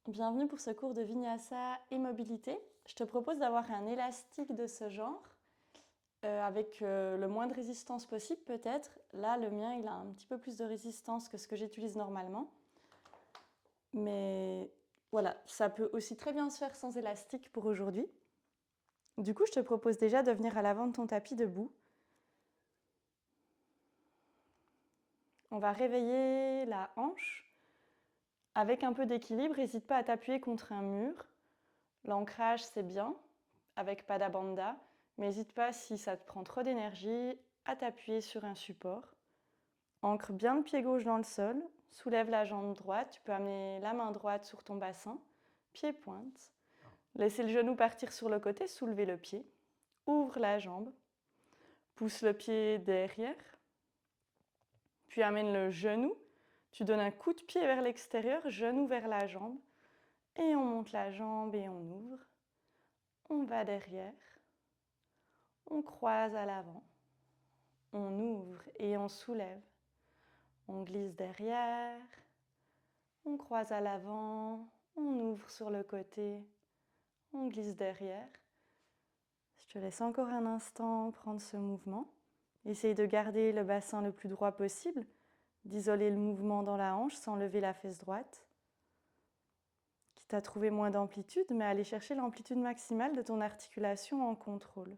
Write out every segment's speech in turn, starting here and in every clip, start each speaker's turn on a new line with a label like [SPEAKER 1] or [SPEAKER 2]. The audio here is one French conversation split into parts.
[SPEAKER 1] Bienvenue pour ce cours de Vinyasa et mobilité. Je te propose d'avoir un élastique de ce genre avec le moins de résistance possible peut-être. Là, le mien, il a un petit peu plus de résistance que ce que j'utilise normalement. Mais voilà, ça peut aussi très bien se faire sans élastique pour aujourd'hui. Du coup, je te propose déjà de venir à l'avant de ton tapis debout. On va réveiller la hanche. Avec un peu d'équilibre, n'hésite pas à t'appuyer contre un mur. L'ancrage, c'est bien, avec Pada Bandha, mais n'hésite pas, si ça te prend trop d'énergie, à t'appuyer sur un support. Ancre bien le pied gauche dans le sol, soulève la jambe droite, tu peux amener la main droite sur ton bassin, pied pointe. Laissez le genou partir sur le côté, soulevez le pied, ouvre la jambe, pousse le pied derrière, puis amène le genou, tu donnes un coup de pied vers l'extérieur, genou vers la jambe, et on monte la jambe et on ouvre. On va derrière, on croise à l'avant, on ouvre et on soulève. On glisse derrière, on croise à l'avant, on ouvre sur le côté, on glisse derrière. Je te laisse encore un instant prendre ce mouvement. Essaye de garder le bassin le plus droit possible, d'isoler le mouvement dans la hanche sans lever la fesse droite. Quitte à trouver moins d'amplitude, mais aller chercher l'amplitude maximale de ton articulation en contrôle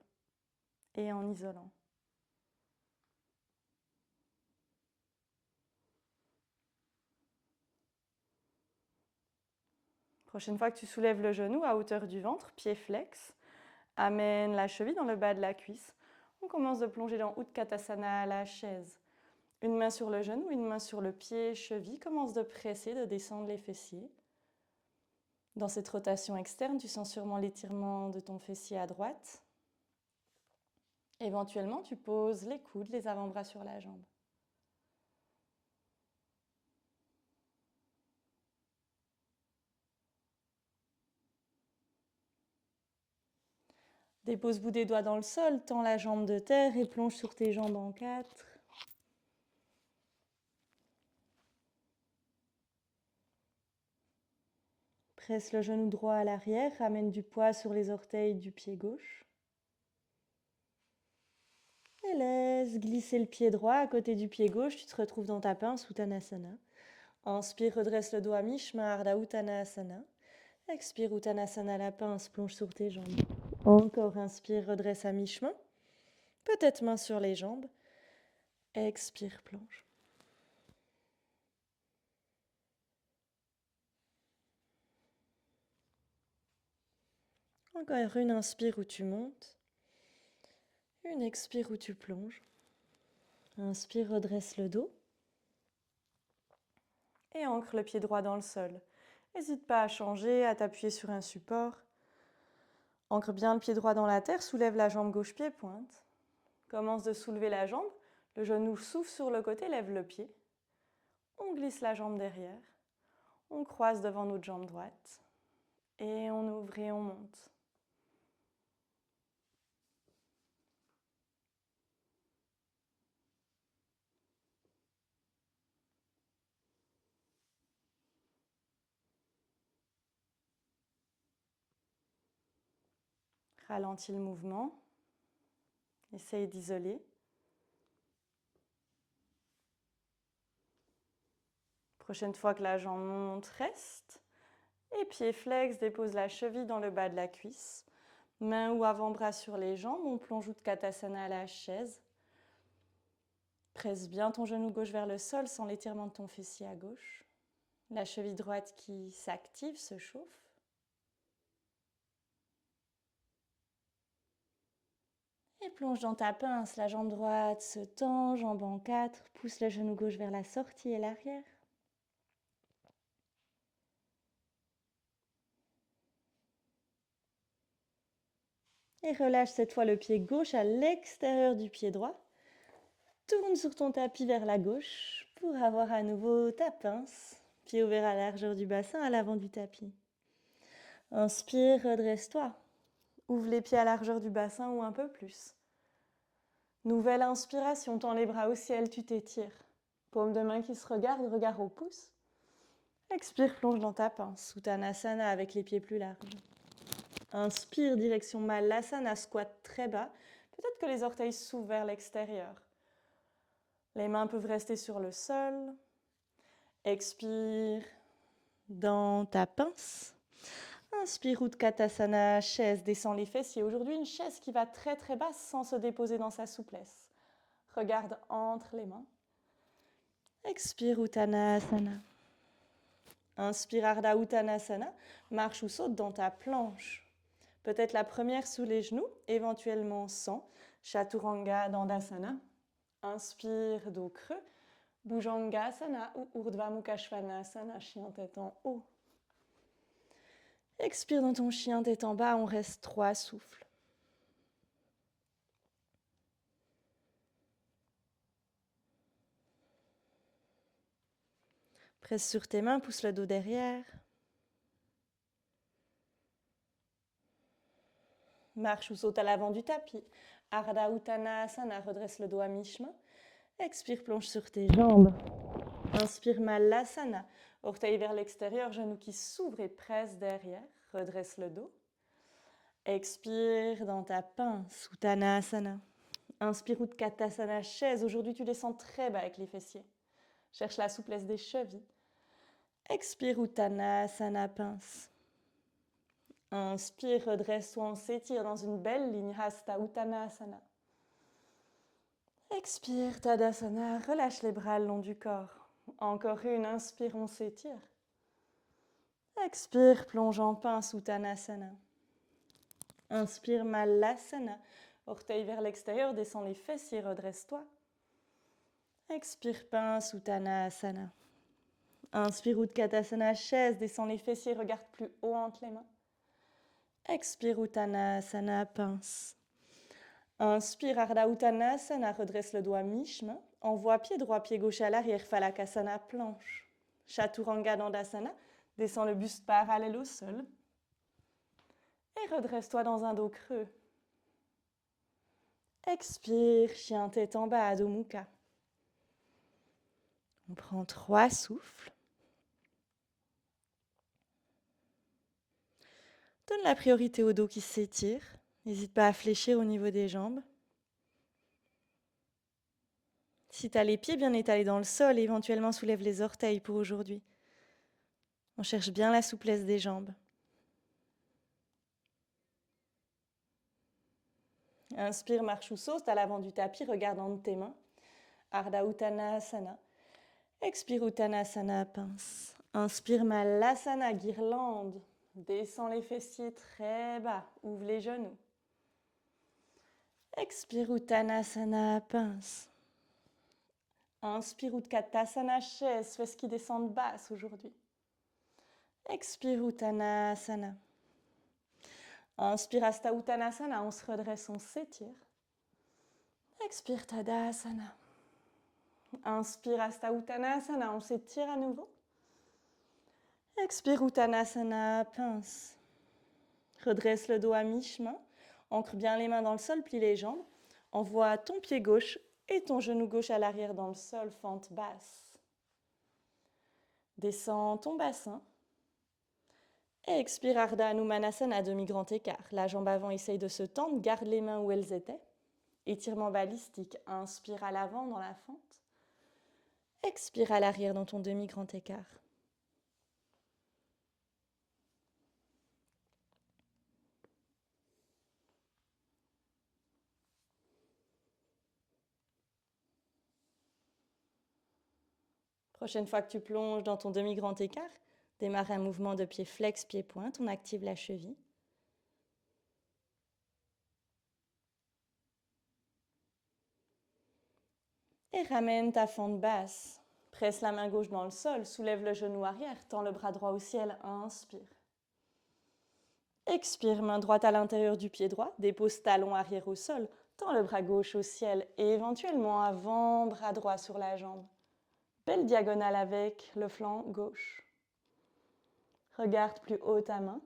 [SPEAKER 1] et en isolant. Prochaine fois que tu soulèves le genou à hauteur du ventre, pied flex, amène la cheville dans le bas de la cuisse. On commence de plonger dans Utkatasana, la chaise. Une main sur le genou, une main sur le pied, cheville. Commence de presser, de descendre les fessiers. Dans cette rotation externe, tu sens sûrement l'étirement de ton fessier à droite. Éventuellement, tu poses les coudes, les avant-bras sur la jambe. Dépose bout des doigts dans le sol, tends la jambe de terre et plonge sur tes jambes en 4. Presse le genou droit à l'arrière, ramène du poids sur les orteils du pied gauche. Et laisse glisser le pied droit à côté du pied gauche, tu te retrouves dans ta pince Uttanasana. Inspire, redresse le dos à mi-chemin, Ardha Uttanasana. Expire, Uttanasana, la pince, plonge sur tes jambes. Encore, inspire, redresse à mi-chemin. Peut-être main sur les jambes. Expire, plonge. Encore une inspire où tu montes. Une expire où tu plonges. Inspire, redresse le dos. Et ancre le pied droit dans le sol. N'hésite pas à changer, à t'appuyer sur un support. Ancre bien le pied droit dans la terre, soulève la jambe gauche, pied pointe. Commence de soulever la jambe, le genou souffle sur le côté, lève le pied. On glisse la jambe derrière, on croise devant notre jambe droite et on ouvre et on monte. Ralentis le mouvement, essaye d'isoler. Prochaine fois que la jambe monte, reste. Et pied flex, dépose la cheville dans le bas de la cuisse. Main ou avant-bras sur les jambes, on plonge Utkatasana à la chaise. Presse bien ton genou gauche vers le sol sans l'étirement de ton fessier à gauche. La cheville droite qui s'active, se chauffe. Et plonge dans ta pince, la jambe droite se tend, jambe en 4, pousse le genou gauche vers la sortie et l'arrière. Et relâche cette fois le pied gauche à l'extérieur du pied droit. Tourne sur ton tapis vers la gauche pour avoir à nouveau ta pince, pied ouvert à la largeur du bassin à l'avant du tapis. Inspire, redresse-toi. Ouvre les pieds à la largeur du bassin ou un peu plus. Nouvelle inspiration, tends les bras au ciel, tu t'étires. Paume de main qui se regarde, regard au pouce. Expire, plonge dans ta pince, Uttanasana avec les pieds plus larges. Inspire, direction Malasana, squat très bas. Peut-être que les orteils s'ouvrent vers l'extérieur. Les mains peuvent rester sur le sol. Expire dans ta pince. Inspire, Utkatasana, chaise, descend les fessiers. Aujourd'hui, une chaise qui va très très basse sans se déposer dans sa souplesse. Regarde entre les mains. Expire, Uttanasana. Inspire, Ardha Uttanasana. Marche ou saute dans ta planche. Peut-être la première sous les genoux, éventuellement sans. Chaturanga Dandasana. Inspire, dos creux. Bhujangasana ou Urdhva Mukha Svanasana, chien tête en haut. Expire dans ton chien tête en bas, on reste 3 souffles. Presse sur tes mains, pousse le dos derrière. Marche ou saute à l'avant du tapis. Ardha Uttanasana, redresse le dos à mi-chemin. Expire, plonge sur tes jambes. Inspire, Malasana. Orteils vers l'extérieur, genoux qui s'ouvrent et presse derrière. Redresse le dos. Expire dans ta pince, Uttanasana. Inspire, Utkatasana, chaise. Aujourd'hui, tu descends très bas avec les fessiers. Cherche la souplesse des chevilles. Expire, Uttanasana, pince. Inspire, redresse-toi, on s'étire dans une belle ligne, Hasta Uttanasana. Expire, Tadasana, relâche les bras le long du corps. Encore une, inspire, on s'étire. Expire, plonge en pince, Uttanasana. Inspire, Malasana. Orteils vers l'extérieur, descends les fessiers, redresse-toi. Expire, pince, Uttanasana. Inspire, Utkatasana, chaise, descends les fessiers, regarde plus haut entre les mains. Expire, Uttanasana, pince. Inspire, Ardha Uttanasana, redresse le dos à mi-chemin. Envoie pied droit, pied gauche à l'arrière, Phalakasana, planche. Chaturanga Dandasana, descends le buste parallèle au sol. Et redresse-toi dans un dos creux. Expire, chien tête en bas, Adho Mukha. On prend 3 souffles. Donne la priorité au dos qui s'étire. N'hésite pas à fléchir au niveau des jambes. Si tu as les pieds bien étalés dans le sol, éventuellement soulève les orteils pour aujourd'hui. On cherche bien la souplesse des jambes. Inspire, marche ou saute à l'avant du tapis, regarde en tes mains. Ardha Uttanasana. Expire, Uttanasana, pince. Inspire, Malasana, guirlande. Descends les fessiers très bas, ouvre les genoux. Expire, Uttanasana, pince. Inspire, Utkatasana, chaise, fesses qui descendent basses aujourd'hui. Expire, Uttanasana. Inspire, Hasta Uttanasana, on se redresse, on s'étire. Expire, Tadasana. Inspire, Hasta Uttanasana, on s'étire à nouveau. Expire, Uttanasana, pince. Redresse le dos à mi-chemin. Ancre bien les mains dans le sol, plie les jambes. Envoie ton pied gauche et ton genou gauche à l'arrière dans le sol, fente basse. Descends ton bassin. Et expire, Ardha Hanumanasana, demi-grand écart. La jambe avant essaye de se tendre, garde les mains où elles étaient. Étirement balistique, inspire à l'avant dans la fente. Expire à l'arrière dans ton demi-grand écart. Prochaine fois que tu plonges dans ton demi-grand écart, démarre un mouvement de pied flex, pied pointe, on active la cheville. Et ramène ta fente basse. Presse la main gauche dans le sol, soulève le genou arrière, tends le bras droit au ciel, inspire. Expire, main droite à l'intérieur du pied droit, dépose talon arrière au sol, tends le bras gauche au ciel et éventuellement avant, bras droit sur la jambe. Belle diagonale avec le flanc gauche. Regarde plus haut ta main.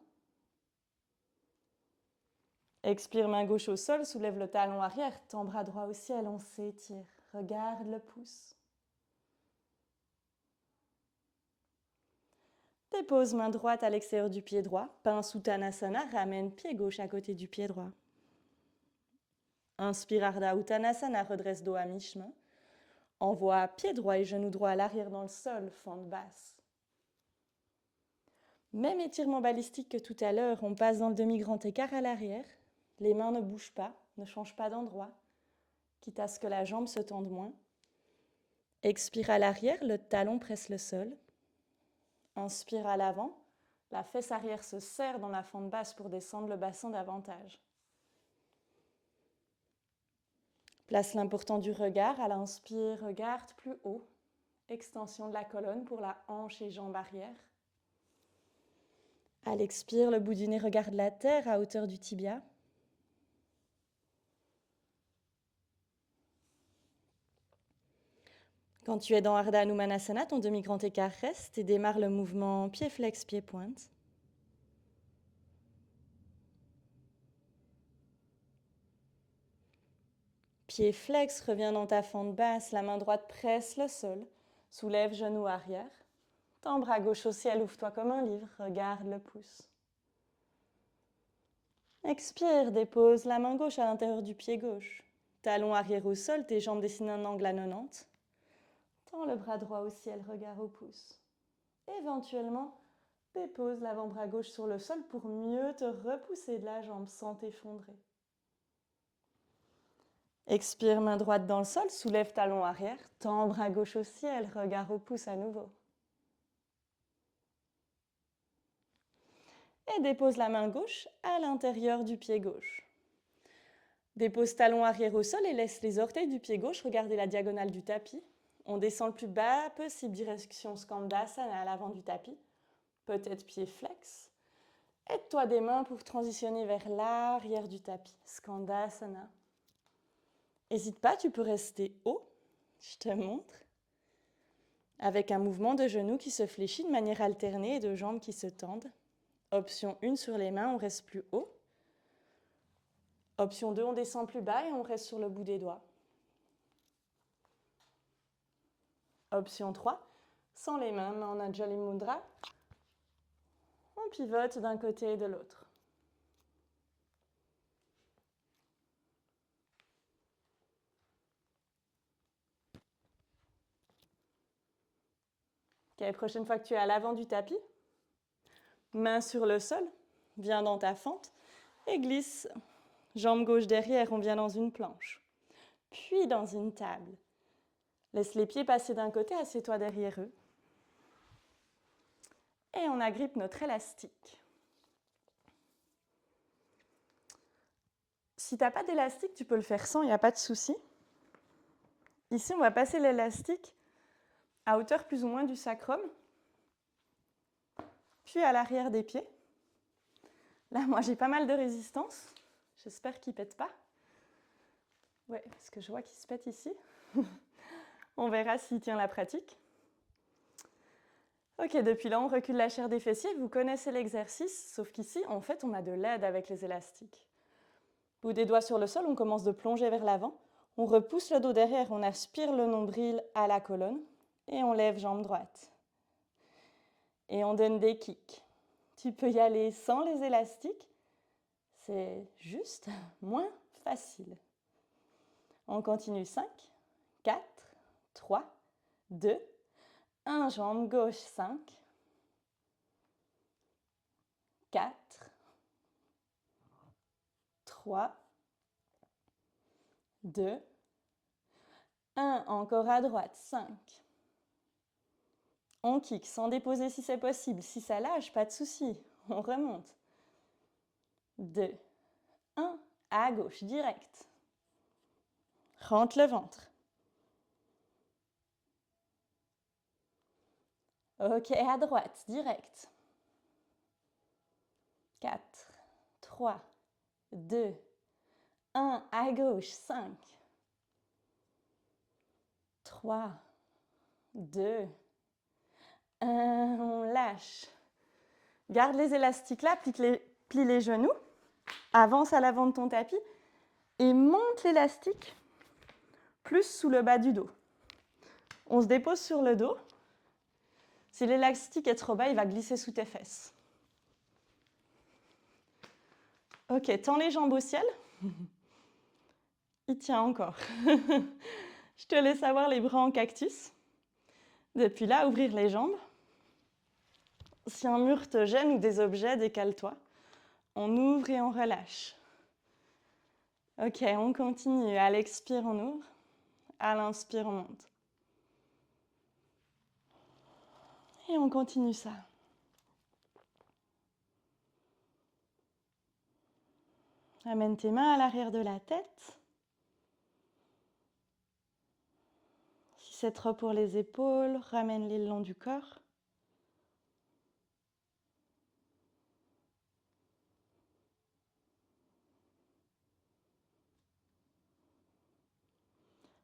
[SPEAKER 1] Expire, main gauche au sol, soulève le talon arrière, tends bras droit au ciel, on s'étire. Regarde le pouce. Dépose main droite à l'extérieur du pied droit. Pince Uttanasana, ramène pied gauche à côté du pied droit. Inspire Ardha Uttanasana, redresse dos à mi-chemin. Envoie pied droit et genou droit à l'arrière dans le sol, fente basse. Même étirement balistique que tout à l'heure, on passe dans le demi-grand écart à l'arrière. Les mains ne bougent pas, ne changent pas d'endroit, quitte à ce que la jambe se tende moins. Expire à l'arrière, le talon presse le sol. Inspire à l'avant, la fesse arrière se serre dans la fente basse pour descendre le bassin davantage. Place l'important du regard. À l'inspire, regarde plus haut. Extension de la colonne pour la hanche et jambe arrière. À l'expire, le bout du nez regarde la terre à hauteur du tibia. Quand tu es dans Ardha Hanumanasana, ton demi-grand écart reste et démarre le mouvement pied flex, pied pointe. Pied flex, reviens dans ta fente basse, la main droite presse le sol, soulève genou arrière. Tends bras gauche au ciel, ouvre-toi comme un livre, regarde le pouce. Expire, dépose la main gauche à l'intérieur du pied gauche. Talon arrière au sol, tes jambes dessinent un angle à 90. Tends le bras droit au ciel, regard au pouce. Éventuellement, dépose l'avant-bras gauche sur le sol pour mieux te repousser de la jambe sans t'effondrer. Expire, main droite dans le sol, soulève talon arrière, tends bras gauche au ciel, regard au pouce à nouveau. Et dépose la main gauche à l'intérieur du pied gauche. Dépose talon arrière au sol et laisse les orteils du pied gauche regarder la diagonale du tapis. On descend le plus bas possible, direction Skandasana à l'avant du tapis. Peut-être pied flex. Aide-toi des mains pour transitionner vers l'arrière du tapis. Skandasana. N'hésite pas, tu peux rester haut. Je te montre. Avec un mouvement de genou qui se fléchit de manière alternée et de jambes qui se tendent. Option 1 sur les mains, on reste plus haut. Option 2, on descend plus bas et on reste sur le bout des doigts. Option 3, sans les mains, mais en Anjali Mudra. On pivote d'un côté et de l'autre. Okay, prochaine fois que tu es à l'avant du tapis, main sur le sol, viens dans ta fente et glisse. Jambe gauche derrière, on vient dans une planche, puis dans une table. Laisse les pieds passer d'un côté, assieds-toi derrière eux. Et on agrippe notre élastique. Si tu n'as pas d'élastique, tu peux le faire sans, il n'y a pas de souci. Ici, on va passer l'élastique à hauteur plus ou moins du sacrum, puis à l'arrière des pieds. Là, moi, j'ai pas mal de résistance. J'espère qu'il ne pète pas. Oui, parce que je vois qu'il se pète ici. On verra s'il tient la pratique. Ok, depuis là, on recule la chair des fessiers. Vous connaissez l'exercice, sauf qu'ici, en fait, on a de l'aide avec les élastiques. Bout des doigts sur le sol, on commence de plonger vers l'avant. On repousse le dos derrière, on aspire le nombril à la colonne et on lève jambe droite. Et on donne des kicks. Tu peux y aller sans les élastiques. C'est juste moins facile. On continue 5, 4, 3, 2, 1, jambe gauche 5, 4, 3, 2, 1, encore à droite, 5. On kick sans déposer si c'est possible. Si ça lâche, pas de souci, on remonte. 2, 1, à gauche, direct. Rentre le ventre. Ok, à droite, direct. 4, 3, 2, 1, à gauche, 5, 3, 2, 1, on lâche. Garde les élastiques là, plie les genoux, avance à l'avant de ton tapis et monte l'élastique plus sous le bas du dos. On se dépose sur le dos, Si l'élastique est trop bas, il va glisser sous tes fesses. Ok, tends les jambes au ciel. Il tient encore. Je te laisse avoir les bras en cactus. Depuis là, ouvrir les jambes. Si un mur te gêne ou des objets, décale-toi. On ouvre et on relâche. Ok, on continue. À l'expire, on ouvre. À l'inspire, on monte. Et on continue ça. Amène tes mains à l'arrière de la tête. Si c'est trop pour les épaules, ramène-les le long du corps.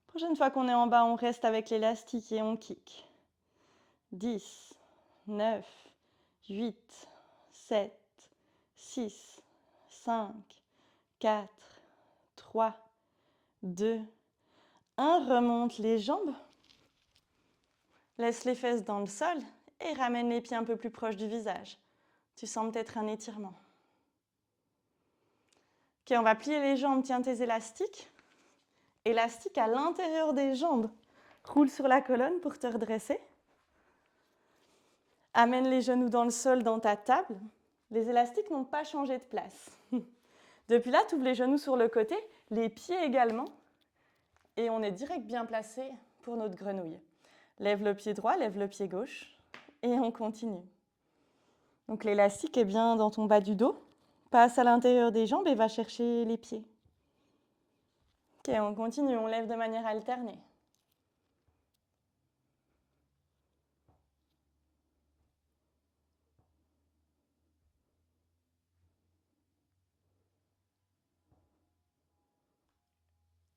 [SPEAKER 1] Prochaine fois qu'on est en bas, on reste avec l'élastique et on kick. 10, 9, 8, 7, 6, 5, 4, 3, 2, 1. Remonte les jambes. Laisse les fesses dans le sol et ramène les pieds un peu plus proches du visage. Tu sens peut-être un étirement. Ok, on va plier les jambes, tiens tes élastiques. Élastique à l'intérieur des jambes. Roule sur la colonne pour te redresser. Amène les genoux dans le sol dans ta table. Les élastiques n'ont pas changé de place. Depuis là, tu ouvres les genoux sur le côté, les pieds également. Et on est direct bien placé pour notre grenouille. Lève le pied droit, lève le pied gauche. Et on continue. Donc l'élastique est bien dans ton bas du dos. Passe à l'intérieur des jambes et va chercher les pieds. Ok, on continue, on lève de manière alternée.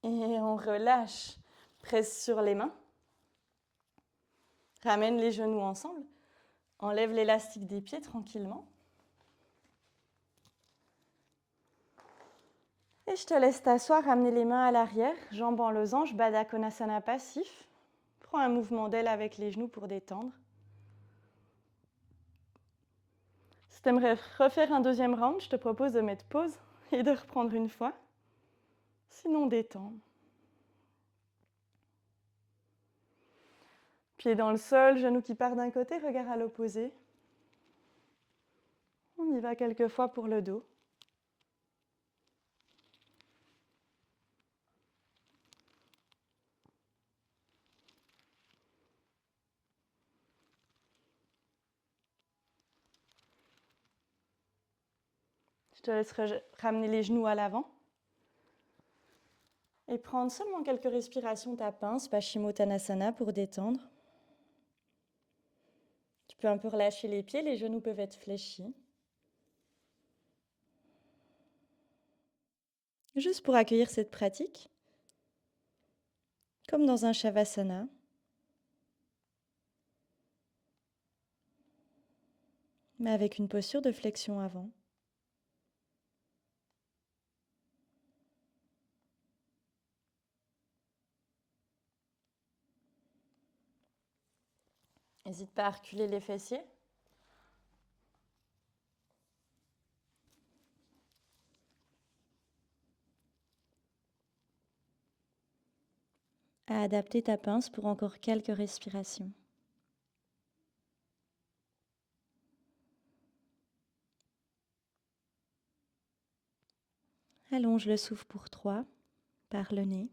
[SPEAKER 1] Et on relâche, presse sur les mains. Ramène les genoux ensemble. Enlève l'élastique des pieds tranquillement. Et je te laisse t'asseoir, ramener les mains à l'arrière, jambes en losange, Baddha Konasana passif. Prends un mouvement d'aile avec les genoux pour détendre. Si tu aimerais refaire un deuxième round, je te propose de mettre pause et de reprendre une fois. Sinon, détends. Pied dans le sol, genou qui part d'un côté, regard à l'opposé. On y va quelques fois pour le dos. Je te laisse ramener les genoux à l'avant. Et prendre seulement quelques respirations ta pince, Paschimottanasana pour détendre. Tu peux un peu relâcher les pieds, les genoux peuvent être fléchis. Juste pour accueillir cette pratique, comme dans un Shavasana. Mais avec une posture de flexion avant. N'hésite pas à reculer les fessiers. À adapter ta pince pour encore quelques respirations. Allonge le souffle pour 3 par le nez.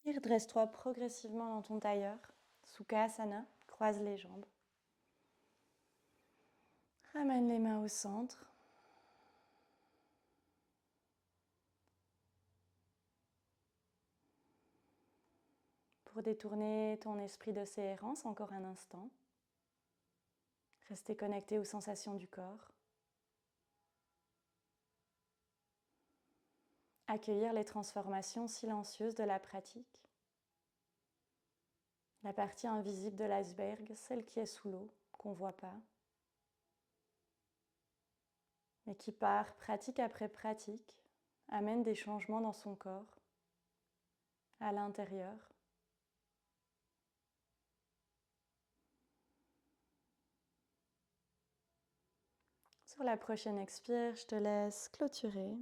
[SPEAKER 1] Et redresse-toi progressivement dans ton tailleur. Sukhasana, croise les jambes. Ramène les mains au centre. Pour détourner ton esprit de ses errances, encore un instant. Restez connecté aux sensations du corps. Accueillir les transformations silencieuses de la pratique. La partie invisible de l'iceberg, celle qui est sous l'eau, qu'on ne voit pas. et qui, par pratique après pratique, amène des changements dans son corps, à l'intérieur. Sur la prochaine expire, je te laisse clôturer.